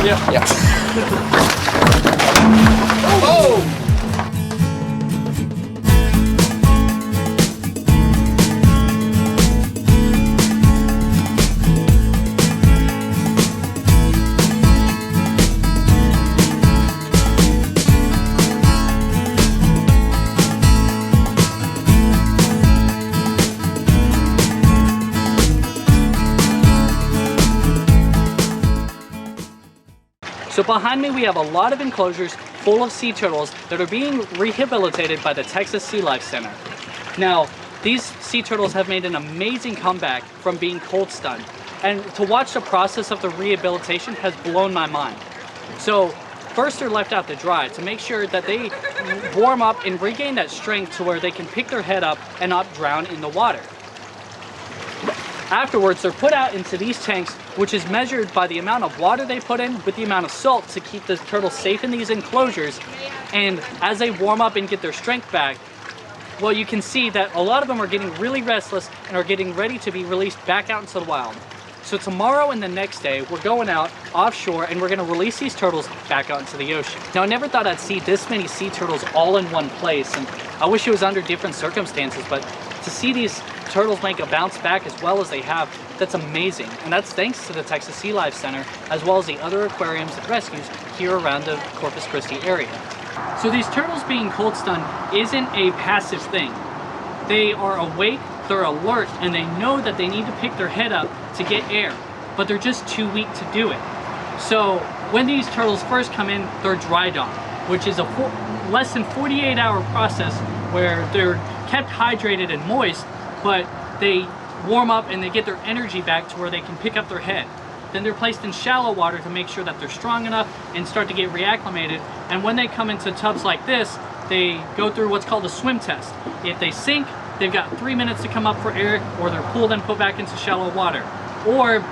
Yeah. Yeah. Oh! So behind me we have a lot of enclosures full of sea turtles that are being rehabilitated by the Texas Sealife Center. Now, these sea turtles have made an amazing comeback from being cold stunned, and to watch the process of the rehabilitation has blown my mind. So first they're left out to dry to make sure that they warm up and regain that strength to where they can pick their head up and not drown in the water. Afterwards, they're put out into these tanks, which is measured by the amount of water they put in with the amount of salt to keep the turtles safe in these enclosures. And as they warm up and get their strength back, well, you can see that a lot of them are getting really restless and are getting ready to be released back out into the wild. So tomorrow and the next day, we're going out offshore and we're gonna release these turtles back out into the ocean. Now, I never thought I'd see this many sea turtles all in one place, and I wish it was under different circumstances, but to see these turtles make a bounce back as well as they have, that's amazing. And that's thanks to the Texas Sealife Center, as well as the other aquariums and rescues here around the Corpus Christi area. So these turtles being cold stunned isn't a passive thing. They are awake, they're alert, and they know that they need to pick their head up to get air, but they're just too weak to do it. So when these turtles first come in, they're dry docked, which is a less than 48-hour process where they're kept hydrated and moist, but they warm up and they get their energy back to where they can pick up their head. Then they're placed in shallow water to make sure that they're strong enough and start to get reacclimated. And when they come into tubs like this, they go through what's called a swim test. If they sink, they've got 3 minutes to come up for air, or they're pulled and put back into shallow water. Or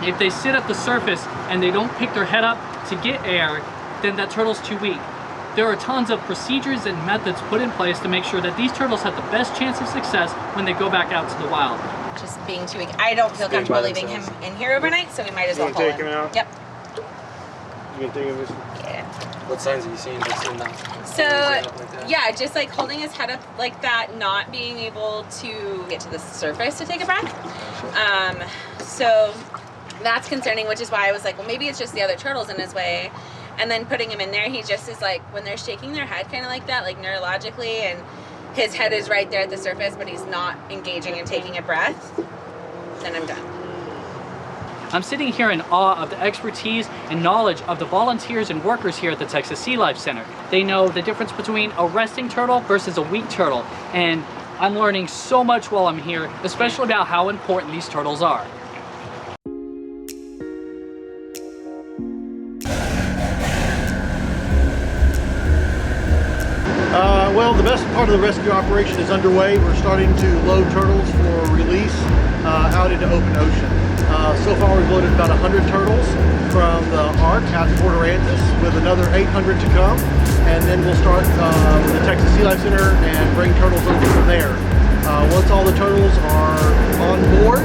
if they sit at the surface and they don't pick their head up to get air, then that turtle's too weak. There are tons of procedures and methods put in place to make sure that these turtles have the best chance of success when they go back out to the wild. Just being too weak. I don't feel comfortable leaving him in here overnight, so we might as well pull him. Out? Yep. You gonna take him? Yeah. What signs have you seen that's in that? So, yeah, just like holding his head up like that, not being able to get to the surface to take a breath. So that's concerning, which is why I was like, well, maybe it's just the other turtles in his way. And then putting him in there, he just is like, when they're shaking their head kind of like that, like neurologically, and his head is right there at the surface, but he's not engaging and taking a breath, then I'm done. I'm sitting here in awe of the expertise and knowledge of the volunteers and workers here at the Texas Sealife Center. They know the difference between a resting turtle versus a weak turtle, and I'm learning so much while I'm here, especially about how important these turtles are. Well, the best part of the rescue operation is underway. We're starting to load turtles for release out into open ocean. So far we've loaded about 100 turtles from the Ark out to Port Aransas, with another 800 to come, and then we'll start with the Texas Sealife Center and bring turtles over from there. Once all the turtles are on board,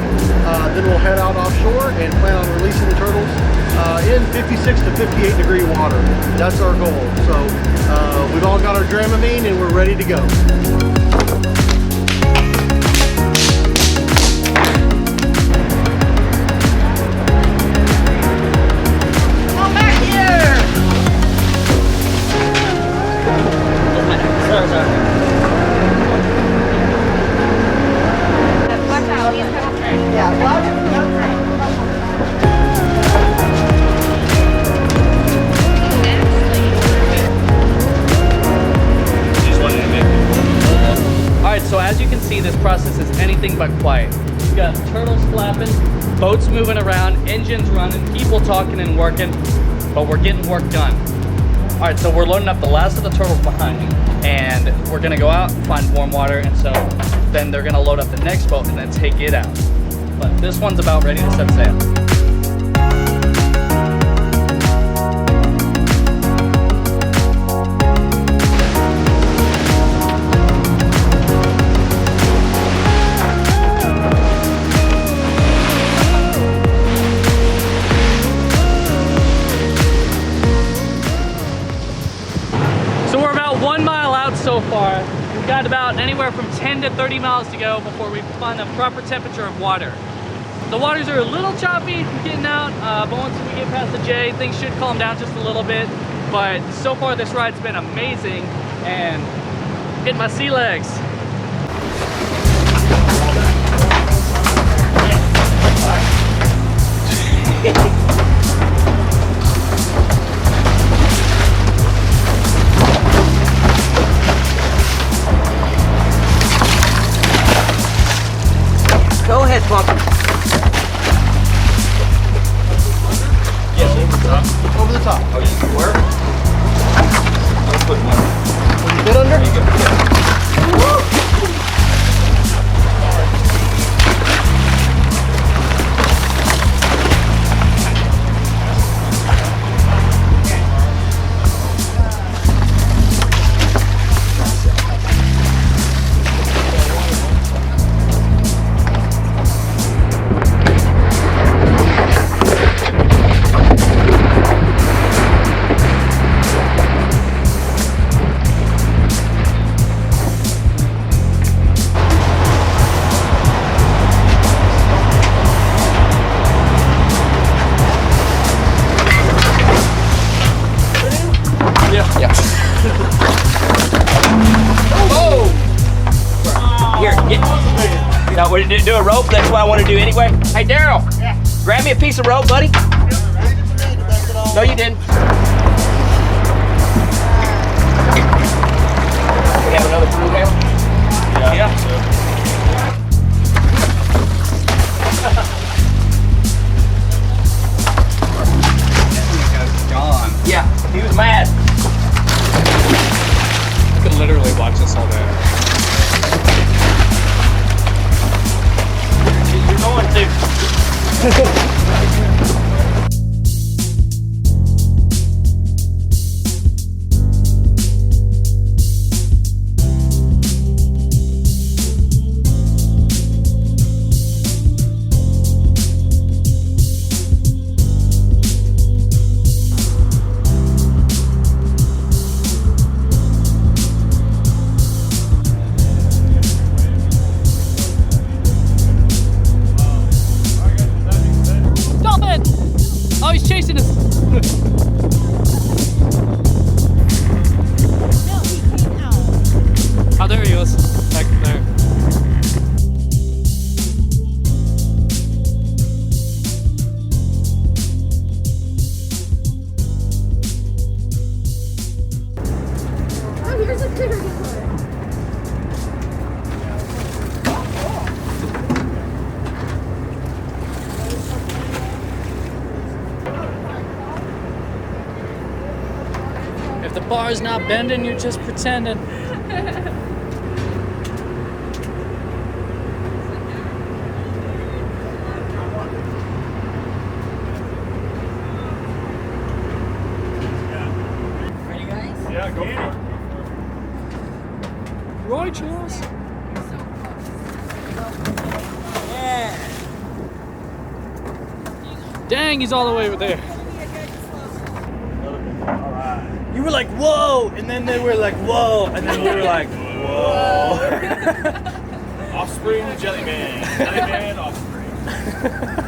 then we'll head out offshore and plan on releasing the turtles in 56 to 58 degree water. That's our goal. So we've all got our Dramamine and we're ready to go. Come back here! Watch out, he's coming through. Yeah, well. Alright, so as you can see, this process is anything but quiet. We've got turtles flapping, boats moving around, engines running, people talking and working, but we're getting work done. Alright, so we're loading up the last of the turtles behind me, and we're gonna go out and find warm water, and so then they're gonna load up the next boat and then take it out. But this one's about ready to set sail. far. We've got about anywhere from 10 to 30 miles to go before we find the proper temperature of water. The waters are a little choppy getting out, but once we get past the J, things should calm down just a little bit. But so far this ride's been amazing and hitting my sea legs. Go ahead, Plunker. Yes, over the top. Over the top. Oh, you where? I'll put one. Will you fit under? There you go. Yeah. Now, we're gonna do a rope. That's what I want to do anyway. Hey, Daryl. Yeah. Grab me a piece of rope, buddy. No, you didn't. We have another crew there? Yeah. Gone. Yeah, he was mad. I could literally watch this all day. You're going to. Oh, he's chasing us. Oh, there he goes. Back there. Oh, here's a critter guitar. If the bar's not bending, you're just pretending. Ready, guys? Yeah, go for it. Righteous. Yeah. Dang, he's all the way over there. You were like, whoa, and then they were like, whoa, and then we were like, whoa. Offspring, Jellyman. Jellyman, offspring.